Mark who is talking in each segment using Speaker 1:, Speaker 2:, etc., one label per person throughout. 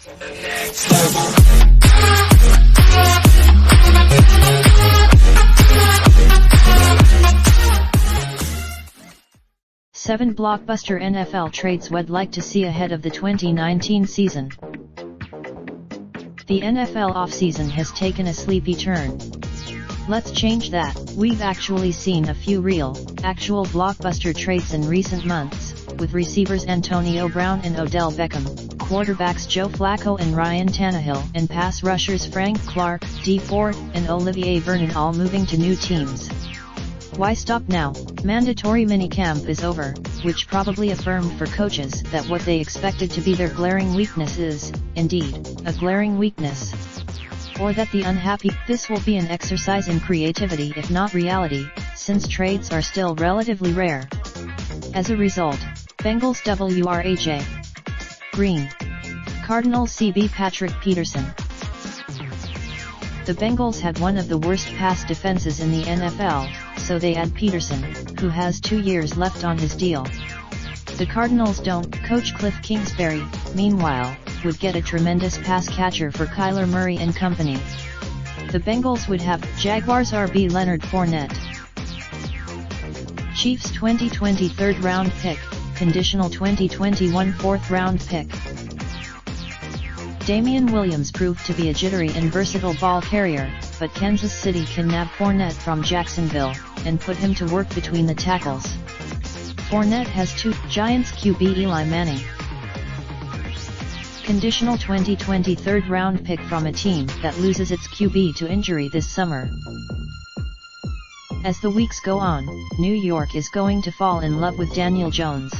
Speaker 1: Seven blockbuster NFL trades we'd like to see ahead of the 2019 season. The NFL offseason has taken a sleepy turn. Let's change that. We've actually seen a few actual blockbuster trades in recent months, with receivers Antonio Brown and Odell Beckham, quarterbacks Joe Flacco and Ryan Tannehill, and pass rushers Frank Clark, Dee Ford, and Olivier Vernon all moving to new teams. Why stop now? Mandatory minicamp is over, which probably affirmed for coaches that what they expected to be their glaring weakness is, indeed, a glaring weakness. Or that the unhappy. This will be an exercise in creativity if not reality, since trades are still relatively rare. As a result, Bengals WRHA Green, Cardinals CB Patrick Peterson. The Bengals had one of the worst pass defenses in the NFL, so they add Peterson, who has 2 years left on his deal. The Cardinals don't. Coach Cliff Kingsbury, meanwhile, would get a tremendous pass catcher for Kyler Murray and company. The Bengals would have Jaguars RB Leonard Fournette. Chiefs 2020 third-round pick, conditional 2021 fourth-round pick. Damian Williams proved to be a jittery and versatile ball carrier, but Kansas City can nab Fournette from Jacksonville, and put him to work between the tackles. Fournette has 2. Giants QB Eli Manning. Conditional 2020 third-round pick from a team that loses its QB to injury this summer. As the weeks go on, New York is going to fall in love with Daniel Jones.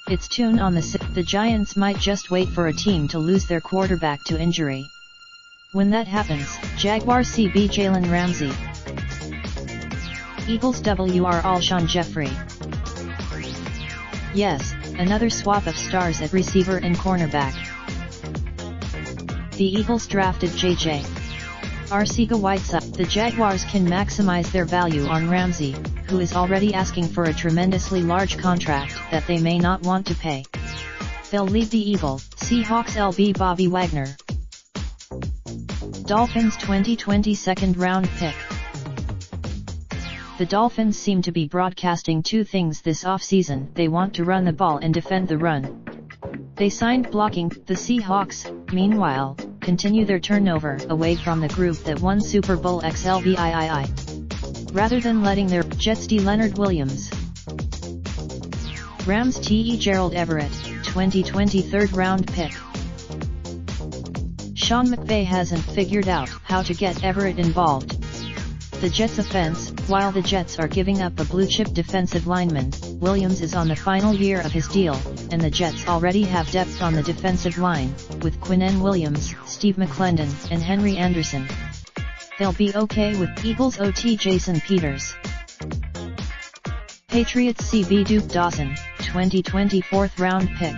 Speaker 1: It's tune on the Giants might just wait for a team to lose their quarterback to injury. When that happens, Jaguars CB Jalen Ramsey. Eagles WR Alshon Jeffrey. Yes, another swap of stars at receiver and cornerback. The Eagles drafted J.J. Arcega-Whiteside. The Jaguars can maximize their value on Ramsey, who is already asking for a tremendously large contract that they may not want to pay. They'll leave the Eagles. Seahawks LB Bobby Wagner. Dolphins 2020 second-round pick. The Dolphins seem to be broadcasting two things this offseason. They want to run the ball and defend the run. They signed blocking. The Seahawks, meanwhile, continue their turnover away from the group that won Super Bowl XLVIII. Rather than letting their Jets D. Leonard Williams. Rams T.E. Gerald Everett, 2020 third-round pick. Sean McVay hasn't figured out how to get Everett involved. The Jets' offense, while the Jets are giving up a blue-chip defensive lineman, Williams is on the final year of his deal, and the Jets already have depth on the defensive line, with Quinnen Williams, Steve McClendon, and Henry Anderson. They'll be okay with Eagles OT Jason Peters. Patriots CB Duke Dawson, 2020 fourth-round pick.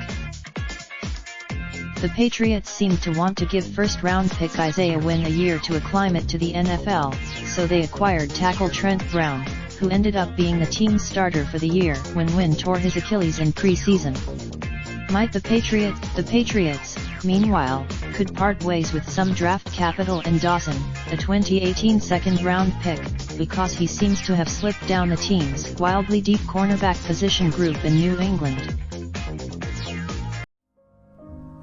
Speaker 1: The Patriots seem to want to give first-round pick Isaiah Wynn a year to acclimate to the NFL, so they acquired tackle Trent Brown, who ended up being the team's starter for the year when Wynn tore his Achilles in preseason. Might the Patriots, meanwhile, could part ways with some draft capital in Dawson, a 2018 second-round pick, because he seems to have slipped down the team's wildly deep cornerback position group in New England.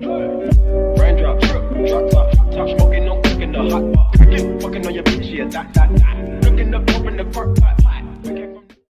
Speaker 2: Raindrop, drip, drop top, top smoking, no cooking the hot pot. Fucking on your bitch, yeah, that. Looking